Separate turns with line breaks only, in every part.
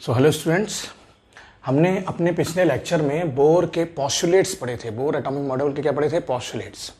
Hello students, हमने अपने पिछले लेक्चर में बोर के पोस्टुलेट्स पढ़े थे। बोर एटॉमिक मॉडल के क्या पढ़े थे? पोस्टुलेट्स।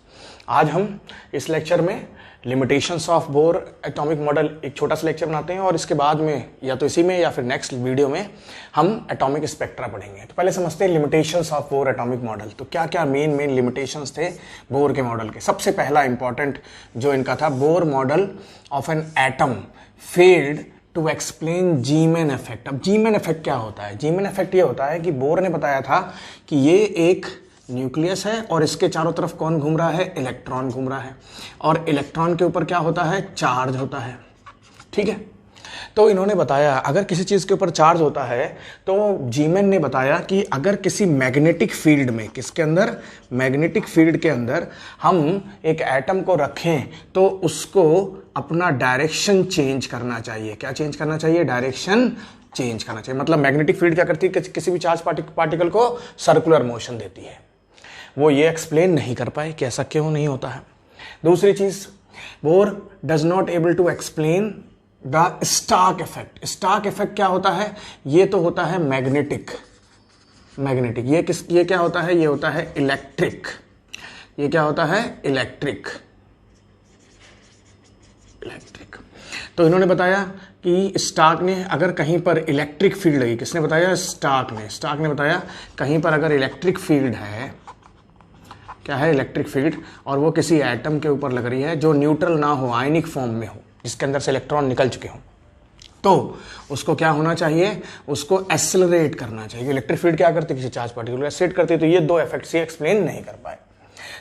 आज हम इस लेक्चर में limitations of Bohr atomic model एक छोटा सा लेक्चर बनाते हैं और इसके बाद में या तो इसी में या फिर नेक्स्ट वीडियो में हम एटॉमिक स्पेक्ट्रा पढ़ेंगे। तो पहले समझते हैं limitations of Bohr atomic model. तो क्या क्या मेन लिमिटेशंस थे बोर के मॉडल के? सबसे पहला इंपॉर्टेंट जो इनका था, Bohr model of an atom failed to explain Zeeman effect. अब जीमैन इफेक्ट क्या होता है? जीमैन इफेक्ट ये होता है कि बोर ने बताया था कि ये एक न्यूक्लियस है और इसके चारों तरफ कौन घूम रहा है? इलेक्ट्रॉन घूम रहा है, और इलेक्ट्रॉन के ऊपर क्या होता है? चार्ज होता है। ठीक है, तो इन्होंने बताया अगर किसी चीज के ऊपर चार्ज होता है तो जीमैन ने बताया कि अगर किसी मैग्नेटिक फील्ड में, किसके अंदर? मैग्नेटिक फील्ड के अंदर हम एक एटम को रखें तो उसको अपना डायरेक्शन चेंज करना चाहिए। क्या चेंज करना चाहिए? डायरेक्शन चेंज करना चाहिए। मतलब मैग्नेटिक फील्ड क्या करती है? किसी भी चार्ज पार्टिकल को सर्कुलर मोशन देती है। वो ये एक्सप्लेन नहीं कर पाए कि ऐसा क्यों नहीं होता है। दूसरी चीज, Bohr does not able to explain the Stark effect. Stark effect क्या होता है? ये तो होता है मैग्नेटिक। ये क्या होता है? ये होता है इलेक्ट्रिक। ये क्या होता है? इलेक्ट्रिक। तो इन्होंने बताया कि स्टार्क ने अगर कहीं पर इलेक्ट्रिक फील्ड लगी, किसने बताया? स्टार्क ने बताया कहीं पर अगर इलेक्ट्रिक फील्ड है, क्या है? इलेक्ट्रिक फील्ड, और वो किसी एटम के ऊपर लग रही है जो न्यूट्रल ना हो, आयनिक फॉर्म में हो, जिसके अंदर से इलेक्ट्रॉन निकल चुके हों, तो उसको क्या होना चाहिए? उसको एक्सेलरेट करना चाहिए। इलेक्ट्रिक फील्ड क्या करती है? किसी चार्ज पार्टिकल को एक्सेलरेट करती है। तो ये दो इफेक्ट्स ये एक्सप्लेन नहीं कर पाए।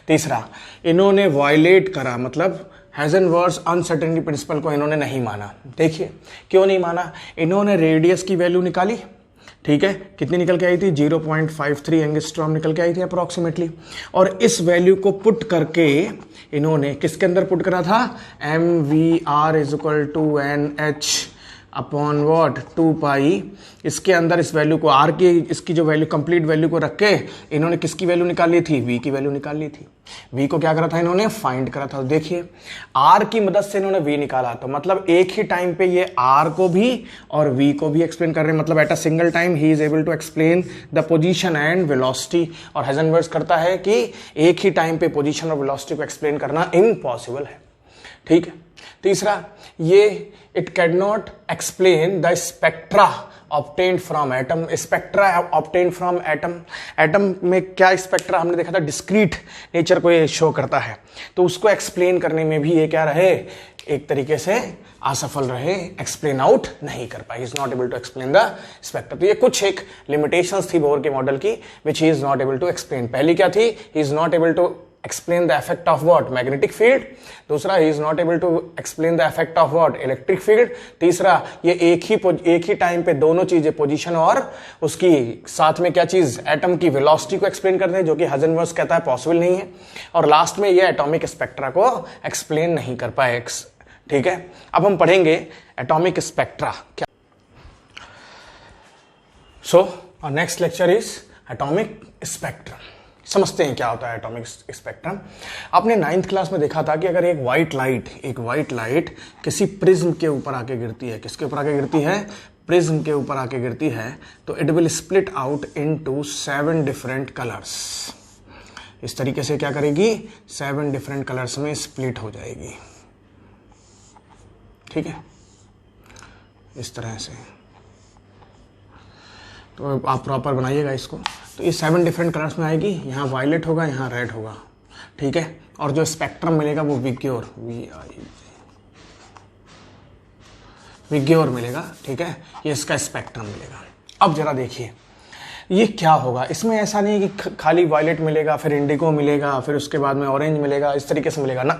तीसरा, इन्होंने वायलेट करा, मतलब हाइजेनबर्ग्स अनसर्टेनिटी प्रिंसिपल को इन्होंने नहीं माना। देखिए क्यों नहीं माना। इन्होंने रेडियस की वैल्यू निकाली, ठीक है, कितनी निकल के आई थी? 0.53 एंगस्ट्रॉम निकल के आई थी अप्रोक्सीमेटली, और इस वैल्यू को पुट करके इन्होंने किसके अंदर पुट करा था? MVR = NH अपॉन वॉट 2 पाई। इसके अंदर इस वैल्यू को R की, इसकी जो वैल्यू कंप्लीट वैल्यू को रख के इन्होंने किसकी वैल्यू निकाली थी? V की वैल्यू निकाल ली थी। V को क्या करा था? इन्होंने फाइंड करा था। देखिए R की मदद से इन्होंने V निकाला, तो मतलब एक ही टाइम पे ये R को भी और V को भी एक्सप्लेन कर रहे हैं। मतलब एट अ सिंगल टाइम ही is able to explain the position and velocity. और हाइजेनबर्ग करता है कि एक ही टाइम पे पोजीशन और वेलोसिटी को एक्सप्लेन करना इम्पॉसिबल है। ठीक है। तीसरा, ये it cannot explain the spectra obtained from atom. Spectra obtained from atom. Atom में क्या स्पेक्ट्रा हमने देखा था? डिस्क्रीट नेचर को ये शो करता है, तो उसको एक्सप्लेन करने में भी ये क्या रहे? एक तरीके से असफल रहे, एक्सप्लेन आउट नहीं कर पाए। Is not able to explain the spectra. तो ये कुछ एक लिमिटेशंस थी बोर के मॉडल की, which he is not able to explain. पहली क्या थी? He is not able to explain the effect of what? Magnetic field. दूसरा, he is not able to explain the effect of what? Electric field. तीसरा, ये एक ही time पे दोनों चीजें, पोजीशन और उसकी साथ में क्या चीज? एटम की वेलोसिटी को एक्सप्लेन करते हैं, जो कि हाइजेनबर्ग कहता है पॉसिबल नहीं है। और लास्ट में ये एटॉमिक स्पेक्ट्रा को एक्सप्लेन नहीं कर पाए। ठीक है, अब हम पढ़ेंगे एटॉमिक स्पेक्ट्रा क्या। So next lecture is atomic spectrum. समझते हैं क्या होता है एटॉमिक स्पेक्ट्रम। आपने 9th क्लास में देखा था कि अगर एक व्हाइट लाइट किसी प्रिज्म के ऊपर आके गिरती है, किसके ऊपर आके गिरती है? प्रिज्म के ऊपर आके गिरती है, तो it will split out into 7 different colours. इस तरीके से क्या करेगी? 7 डिफरेंट कलर्स में स्प्लिट हो जाएगी। ठीक है, इस तरह से। तो आप प्रॉपर बनाइएगा इसको। तो ये 7 डिफरेंट कलर्स में आएगी। यहाँ वायलेट होगा, यहाँ रेड होगा। ठीक है, और जो स्पेक्ट्रम मिलेगा वो विग्योर मिलेगा। ठीक है, ये इसका स्पेक्ट्रम मिलेगा। अब जरा देखिए ये क्या होगा। इसमें ऐसा नहीं है कि खाली वायलेट मिलेगा, फिर इंडिगो मिलेगा, फिर उसके बाद में ऑरेंज मिलेगा, इस तरीके से मिलेगा ना।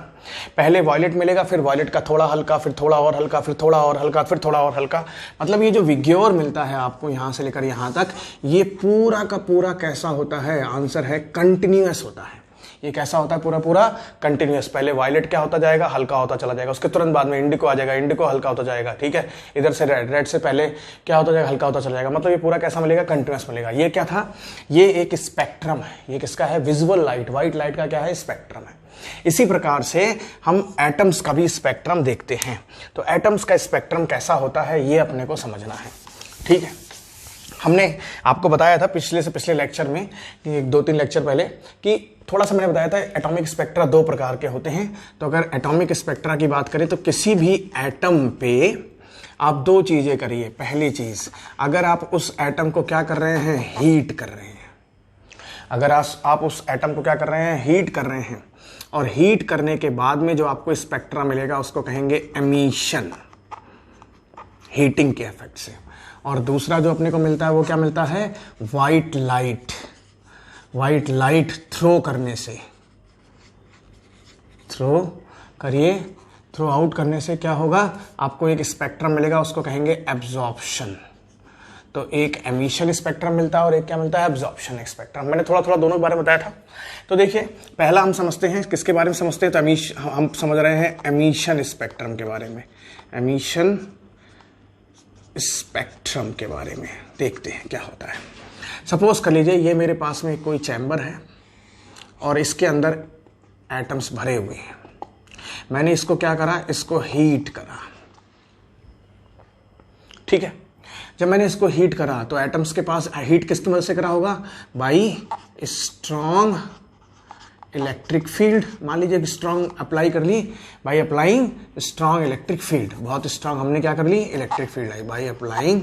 पहले वायलेट मिलेगा, फिर वायलेट का थोड़ा हल्का, फिर थोड़ा और हल्का, फिर थोड़ा और हल्का, फिर थोड़ा और हल्का। मतलब ये जो विग्योर मिलता है आपको यहाँ से लेकर यहाँ तक, ये पूरा का पूरा कैसा होता है? आंसर है कंटिन्यूअस होता है। ये कैसा होता है? पूरा कंटिन्यूअस। पहले वायलेट क्या होता जाएगा? हल्का होता चला जाएगा, उसके तुरंत बाद में इंडिको आ जाएगा, इंडिको हल्का होता जाएगा। ठीक है, इधर से रेड से पहले क्या होता जाएगा? हल्का होता चला जाएगा। मतलब ये पूरा कैसा मिलेगा? कंटिन्यूअस मिलेगा। ये क्या था? ये एक स्पेक्ट्रम है। ये किसका है? विजुअल लाइट, व्हाइट लाइट का क्या है? स्पेक्ट्रम है। इसी प्रकार से हम एटम्स का भी स्पेक्ट्रम देखते हैं। तो एटम्स का स्पेक्ट्रम कैसा होता है ये अपने को समझना है। ठीक है, हमने आपको बताया था पिछले से पिछले लेक्चर में कि 2-3 लेक्चर पहले कि थोड़ा सा मैंने बताया था एटॉमिक स्पेक्ट्रा 2 प्रकार के होते हैं। तो अगर एटॉमिक स्पेक्ट्रा की बात करें तो किसी भी एटम पे आप 2 चीजें करिए। पहली चीज, अगर आप उस एटम को क्या कर रहे हैं, हीट कर रहे हैं। अगर आप उस एटम को क्या कर रहे हैं, हीट कर रहे हैं, और हीट करने के बाद में जो आपको स्पेक्ट्रा मिलेगा उसको कहेंगे एमिशन, हीटिंग के इफेक्ट से। और दूसरा जो अपने को मिलता है वो क्या मिलता है, white light. White light throw करने से, थ्रो करिए, थ्रो आउट करने से क्या होगा, आपको एक स्पेक्ट्रम मिलेगा, उसको कहेंगे एब्जॉर्प्शन। तो एक एमिशन स्पेक्ट्रम मिलता है और एक क्या मिलता है, एब्जॉर्प्शन स्पेक्ट्रम। मैंने थोड़ा थोड़ा दोनों के बारे में बताया था। तो देखिए पहला हम समझते हैं, किसके बारे में समझते हैं, तो हम समझ रहे हैं एमिशन स्पेक्ट्रम के बारे में। एमिशन स्पेक्ट्रम के बारे में देखते हैं क्या होता है। सपोज कर लीजिए ये मेरे पास में कोई चैम्बर है और इसके अंदर एटम्स भरे हुए हैं। मैंने इसको क्या करा, इसको हीट करा। ठीक है, जब मैंने इसको हीट करा तो एटम्स के पास हीट किस मदद से करा होगा, बाई स्ट्रॉन्ग इलेक्ट्रिक फील्ड। मान लीजिए स्ट्रॉन्ग अप्लाई कर ली, by applying strong electric field. बहुत स्ट्रॉन्ग हमने क्या कर ली, इलेक्ट्रिक फील्ड आई, बाई अप्लाइंग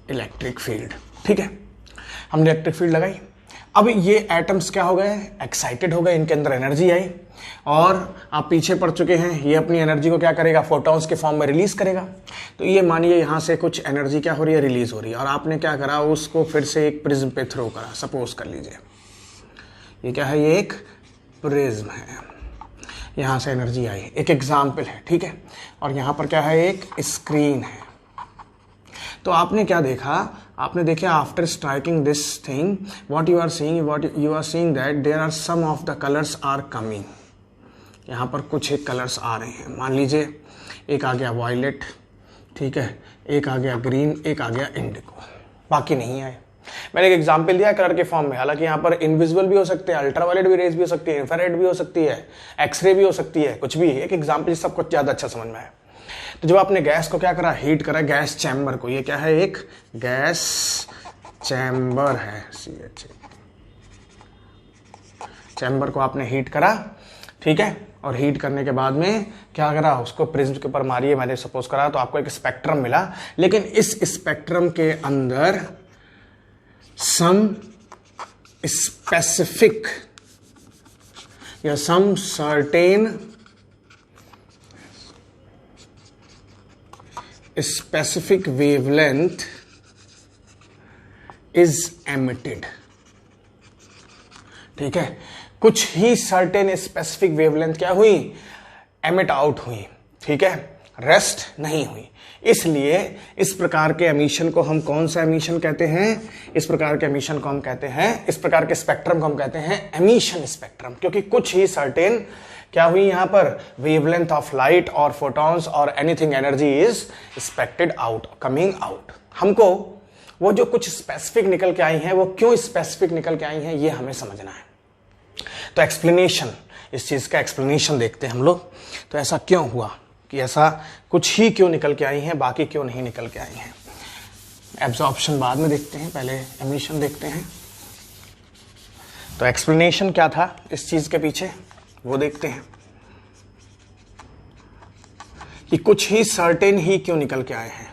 इलेक्ट्रिक फील्ड। ठीक है, हमने इलेक्ट्रिक फील्ड लगाई। अब ये एटम्स क्या हो गए, एक्साइटेड हो गए, इनके अंदर एनर्जी आई और आप पीछे पड़ चुके हैं। ये अपनी एनर्जी को क्या करेगा, फोटॉन्स के फॉर्म में रिलीज करेगा। तो ये मानिए यहाँ से कुछ एनर्जी क्या हो रही है, रिलीज हो रही है, और आपने क्या करा, उसको फिर से एक प्रिज्म पे थ्रो करा। सपोज कर लीजिए ये क्या है, ये एक प्रिज्म है, यहाँ से एनर्जी आई, एक एग्जाम्पल है। ठीक है, और यहाँ पर क्या है, एक स्क्रीन है। तो आपने क्या देखा, आपने देखा after striking this thing what you are seeing that there are some of the colours are coming. यहाँ पर कुछ एक कलर्स आ रहे हैं। मान लीजिए एक आ गया वायलेट, ठीक है, एक आ गया ग्रीन, एक आ गया इंडिगो, बाकी नहीं आए। मैंने एक एग्जांपल दिया कलर के फॉर्म में। हालांकि यहाँ पर इनविजिबल भी हो सकते हैं, अल्ट्रावायलेट भी रेज भी हो सकती है, इंफ्रारेड भी हो सकती है, एक्सरे भी हो सकती है, कुछ भी। एक एग्जांपल सब कुछ ज्यादा अच्छा समझ में आया। तो जब आपने गैस को क्या करा, हीट करा, गैस चैम्बर को, ये क्या है, एक गैस चैम्बर है, चैम्बर को आपने हीट करा। ठीक है, और हीट करने के बाद में क्या करा, उसको प्रिज्म के ऊपर मारिए, मैंने सपोज करा, तो आपको एक स्पेक्ट्रम मिला। लेकिन इस स्पेक्ट्रम के अंदर some specific या some certain specific wavelength is emitted। ठीक है, कुछ ही सर्टेन स्पेसिफिक वेवलेंथ क्या हुई, एमिट आउट हुई। ठीक है, रेस्ट नहीं हुई। इसलिए इस प्रकार के एमिशन को हम कौन सा एमिशन कहते हैं, इस प्रकार के एमिशन को हम कहते हैं, इस प्रकार के स्पेक्ट्रम को हम कहते हैं एमिशन स्पेक्ट्रम। क्योंकि कुछ ही सर्टेन क्या हुई यहां पर, वेवलेंथ ऑफ लाइट और फोटॉन्स और anything energy is expected out, coming out. हमको वो जो कुछ स्पेसिफिक निकल के आई हैं, वो क्यों स्पेसिफिक निकल के आई हैं, ये हमें समझना है। तो एक्सप्लेनेशन, इस चीज का एक्सप्लेनेशन देखते हैं हम लोग। तो ऐसा क्यों हुआ कि ऐसा कुछ ही क्यों निकल के आई हैं, बाकी क्यों नहीं निकल के आई हैं। एब्जॉर्प्शन बाद में देखते हैं, पहले एमिशन देखते हैं। तो एक्सप्लेनेशन क्या था इस चीज के पीछे, वो देखते हैं कि कुछ ही सर्टेन ही क्यों निकल के आए हैं।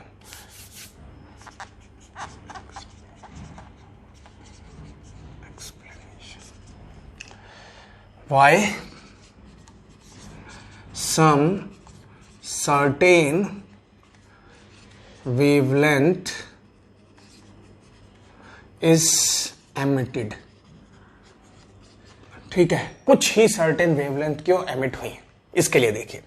Why some certain wavelength is emitted। ठीक है, कुछ ही सर्टेन वेवलेंथ क्यों एमिट हुई, इसके लिए देखिए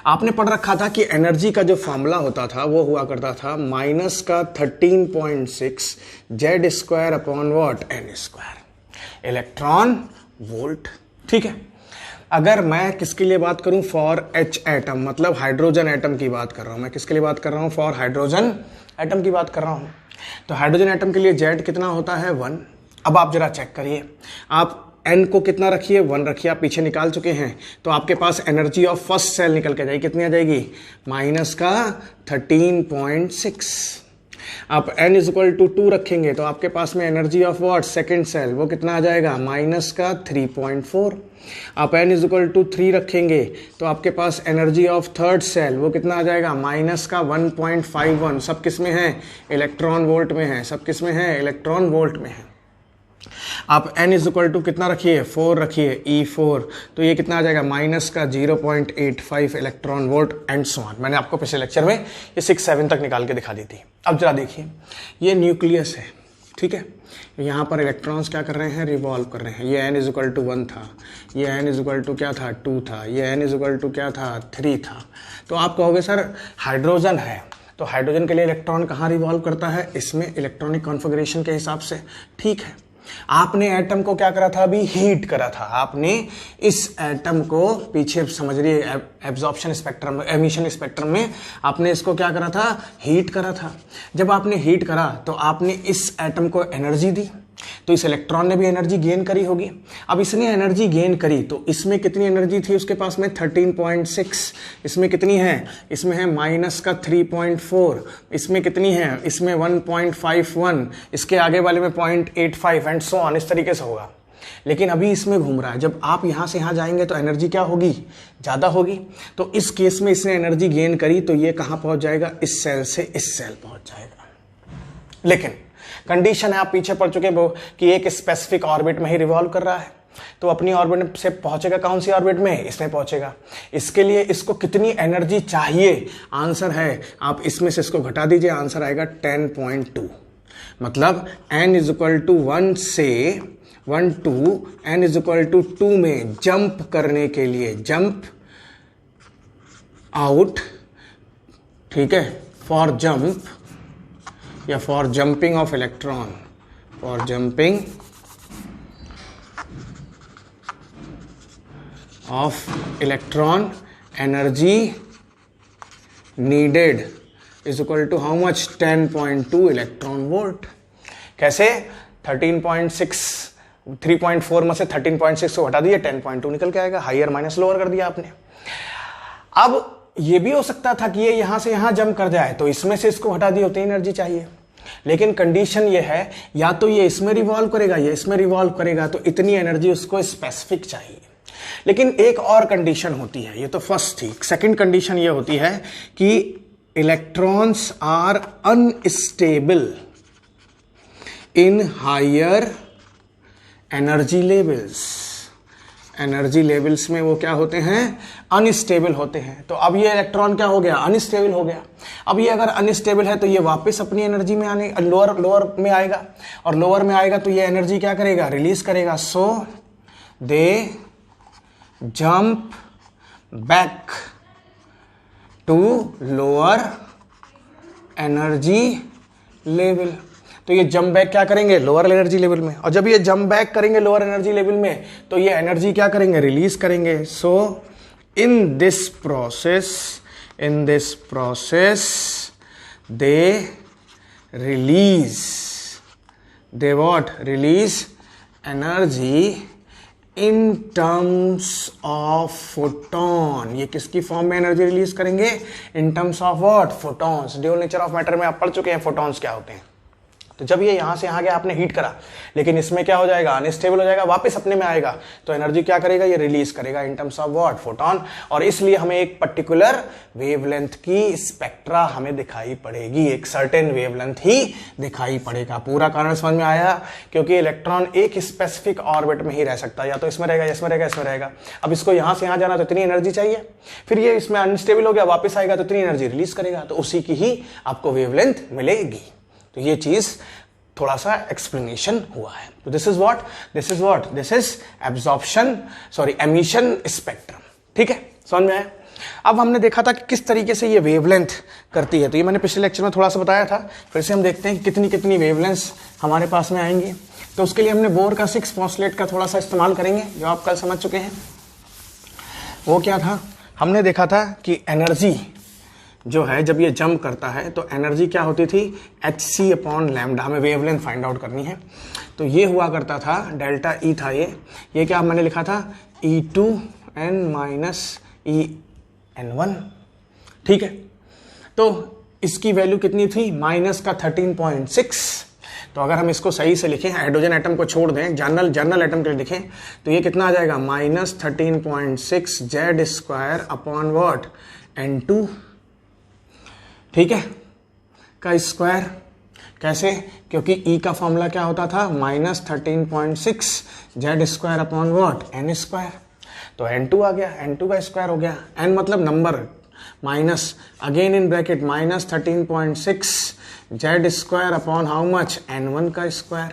आपने पढ़ रखा था कि एनर्जी का जो फॉर्मूला होता था वो हुआ करता था माइनस का 13.6 Z square upon what an square electron volt. ठीक है, अगर मैं किसके लिए बात करूं, फॉर एच एटम, मतलब हाइड्रोजन एटम की बात कर रहा हूं मैं। किसके लिए बात कर रहा हूं, फॉर हाइड्रोजन एटम की बात कर रहा हूं। तो हाइड्रोजन एटम के लिए जेड कितना होता है, 1। अब आप जरा चेक करिए, आप एन को कितना रखिए, 1 रखिए, आप पीछे निकाल चुके हैं। तो आपके पास एनर्जी ऑफ फर्स्ट सेल निकल के जाएगी, कितनी आ जाएगी, माइनस का 13.6। आप n इज इक्वल टू 2 रखेंगे तो आपके पास में energy of what second cell वो कितना आ जाएगा माइनस का 3.4। आप n इज इक्वल टू 3 रखेंगे तो आपके पास एनर्जी ऑफ थर्ड सेल वो कितना आ जाएगा माइनस का 1.51। सब किस में है इलेक्ट्रॉन वोल्ट में है, सब किस में है इलेक्ट्रॉन वोल्ट में है। आप n इज इक्वल टू कितना रखिए 4 रखिए E4 तो ये कितना आ जाएगा माइनस का 0.85 electron volt and so on. मैंने आपको पिछले लेक्चर में ये 6-7 तक निकाल के दिखा दी थी। अब जरा देखिए ये न्यूक्लियस है, ठीक है, यहाँ पर इलेक्ट्रॉन्स क्या कर रहे हैं रिवॉल्व कर रहे हैं। ये n इज इक्वल टू 1 था, ये n इज इक्वल टू क्या था 2 था, ये n इज इक्वल टू क्या था 3 था। तो आप कहोगे सर हाइड्रोजन है तो हाइड्रोजन के लिए इलेक्ट्रॉन कहाँ रिवॉल्व करता है इसमें इलेक्ट्रॉनिक कॉन्फ़िगरेशन के हिसाब से, ठीक है। आपने एटम को क्या करा था अभी हीट करा था, आपने इस एटम को पीछे समझ रही है एब्जॉर्प्शन स्पेक्ट्रम एमिशन स्पेक्ट्रम में आपने इसको क्या करा था हीट करा था। जब आपने हीट करा तो आपने इस एटम को एनर्जी दी तो इस इलेक्ट्रॉन ने भी एनर्जी गेन करी होगी। अब इसने एनर्जी गेन करी तो इसमें कितनी एनर्जी थी उसके पास में 13.6, इसमें कितनी है इसमें है माइनस का 3.4, इसमें कितनी है इसमें 1.51, इसके आगे वाले में 0.85 एंड सो ऑन, इस तरीके से होगा। लेकिन अभी इसमें घूम रहा है, जब आप यहां से यहां जाएंगे तो एनर्जी क्या होगी ज़्यादा होगी। तो इस केस में इसने एनर्जी गेन करी तो ये कहाँ पहुंच जाएगा इस सेल से इस सेल पहुंच जाएगा। लेकिन कंडीशन है आप पीछे पढ़ चुके वो कि एक स्पेसिफिक ऑर्बिट में ही रिवॉल्व कर रहा है तो अपनी ऑर्बिट से पहुंचेगा कौन सी ऑर्बिट में इसमें पहुंचेगा। इसके लिए इसको कितनी एनर्जी चाहिए आंसर है आप इसमें से इसको घटा दीजिए, आंसर आएगा 10.2। मतलब n इज इक्वल टू 1 से 1 to n is equal to 2 में जंप करने के लिए जंप आउट, ठीक है, फॉर जंप या for jumping of electron, for jumping of electron energy needed is equal to how much 10.2 electron volt. कैसे 13.6 3.4 में से 13.6 को हटा दिए 10.2 निकल के आएगा, हाइयर माइनस लोअर कर दिया आपने। अब ये भी हो सकता था कि ये यहां से यहां जंप कर जाए तो इसमें से इसको हटा दिए उतनी एनर्जी चाहिए, लेकिन कंडीशन ये है या तो ये इसमें रिवॉल्व करेगा या इसमें रिवॉल्व करेगा तो इतनी एनर्जी उसको स्पेसिफिक चाहिए। लेकिन एक और कंडीशन होती है, ये तो फर्स्ट थी, सेकंड कंडीशन ये होती है कि electrons are unstable in higher energy levels. Energy levels में वो क्या होते हैं अनस्टेबल होते हैं। तो अब ये इलेक्ट्रॉन क्या हो गया अनस्टेबल हो गया। अब ये अगर अनस्टेबल है तो ये वापस अपनी एनर्जी में आने लोअर में आएगा और लोअर में आएगा तो ये एनर्जी क्या करेगा रिलीज करेगा। So they jump back to lower energy level. तो ये जंप बैक क्या करेंगे लोअर एनर्जी लेवल में, और जब ये जंप बैक करेंगे लोअर एनर्जी लेवल में तो ये एनर्जी क्या करेंगे रिलीज करेंगे। So in this process they release energy in terms of photon. ये किसकी फॉर्म में एनर्जी रिलीज करेंगे in terms of what photons. Dual nature of matter में आप पढ़ चुके हैं फोटॉन्स क्या होते हैं। तो जब ये यहां से यहां गया आपने हीट करा लेकिन इसमें क्या हो जाएगा अनस्टेबल हो जाएगा, वापस अपने में आएगा तो एनर्जी क्या करेगा ये रिलीज करेगा इन टर्म्स ऑफ व्हाट फोटोन। और इसलिए हमें एक पर्टिकुलर वेवलेंथ की स्पेक्ट्रा हमें दिखाई पड़ेगी, एक सर्टेन वेवलेंथ ही दिखाई पड़ेगा। पूरा कारण समझ में आया, क्योंकि इलेक्ट्रॉन एक स्पेसिफिक ऑर्बिट में ही रह सकता है, या तो इसमें रहेगा इसमें रहेगा इसमें रहेगा। अब इसको यहां से यहां जाना तो इतनी एनर्जी चाहिए, फिर ये इसमें अनस्टेबल हो गया वापस आएगा तो इतनी एनर्जी रिलीज करेगा, तो उसी की ही आपको वेवलेंथ मिलेगी। तो ये चीज थोड़ा सा एक्सप्लेनेशन हुआ है। तो दिस इज एमिशन स्पेक्ट्रम। ठीक है समझ में आया। अब हमने देखा था कि किस तरीके से ये वेवलेंथ करती है, तो ये मैंने पिछले लेक्चर में थोड़ा सा बताया था। फिर से हम देखते हैं कि कितनी कितनी वेवलेंथ्स हमारे पास में आएंगी। तो उसके लिए हमने बोर का 6 पोस्टलेट का थोड़ा सा इस्तेमाल करेंगे जो आप कल समझ चुके हैं। वो क्या था, हमने देखा था कि एनर्जी जो है जब ये जंप करता है तो एनर्जी क्या होती थी hc/λ। हमें वेवलेंथ फाइंड आउट करनी है, तो ये हुआ करता था डेल्टा E था ये क्या मैंने लिखा था E2n - EN1। ठीक है, तो इसकी वैल्यू कितनी थी, माइनस का 13.6। तो अगर हम इसको सही से लिखें, हाइड्रोजन एटम को छोड़ दें, जर्नल एटम के लिए लिखें, तो ये कितना आ जाएगा, minus 13.6 Z square upon what, N2, ठीक है, का स्क्वायर। कैसे, क्योंकि E का फॉर्मूला क्या होता था, minus 13.6 Z square upon what, N square. तो N2 आ गया, N2 का स्क्वायर हो गया, N मतलब number, minus again in bracket minus 13.6 Z square upon how much, N1 का स्क्वायर।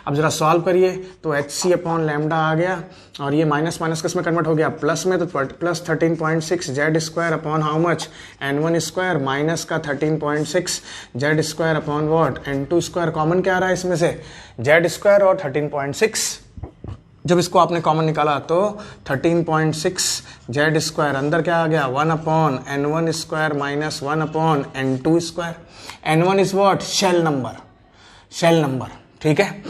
अब जरा सॉल्व करिए तो HC अपॉन लैम्डा आ गया, और ये माइनस माइनस किस में कन्वर्ट हो गया, प्लस में, तो plus 13.6 Z square upon how much, N1 square, minus का 13.6 Z square upon what, N2 square. Common क्या आ रहा है इसमें से, जेड स्क्वायर और 13.6। जब इसको आपने कॉमन निकाला तो 13.6 जेड स्क्वायर, अंदर क्या आ गया, 1 upon N1 square minus 1 upon N2 square. N1 is what, shell number, ठीक है,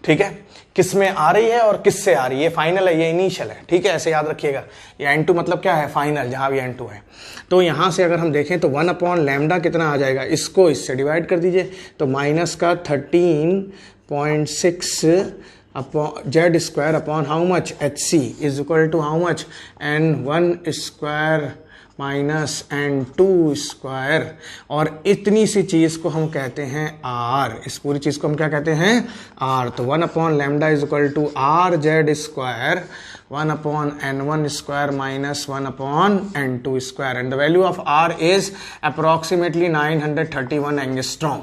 ठीक है, किस में आ रही है और किस से आ रही है, ये फाइनल है, ये इनिशियल है, ठीक है, ऐसे याद रखिएगा। ये N2 मतलब क्या है, फाइनल, जहां भी N2 है। तो यहां से अगर हम देखें तो 1 अपॉन लैम्डा कितना आ जाएगा, इसको इससे डिवाइड कर दीजिए, तो माइनस का 13.6 upon Z square upon how much, HC is equal to how much, N1 square minus N2 square. और इतनी सी चीज को हम कहते हैं R, इस पूरी चीज को हम क्या कहते हैं, R। तो 1 अपॉन lambda is equal to R Z square 1 upon N1 square minus 1 upon N2 square, and the value of R is approximately 931 angstrom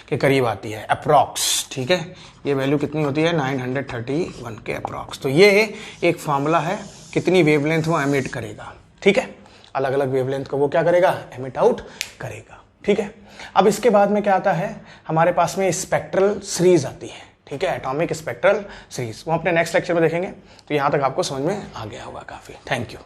के करीब आती है, अप्रॉक्स, ठीक है। ये वैल्यू कितनी होती है, 931 के अप्रॉक्स। तो ये एक फॉर्मूला है कितनी वेवलेंथ वो एमिट करेगा, ठीक है, अलग अलग वेवलेंथ को वो क्या करेगा, एमिट आउट करेगा, ठीक है। अब इसके बाद में क्या आता है, हमारे पास में स्पेक्ट्रल सीरीज आती है, ठीक है, एटॉमिक स्पेक्ट्रल सीरीज, वो अपने नेक्स्ट लेक्चर में देखेंगे। तो यहां तक आपको समझ में आ गया होगा काफी। Thank you.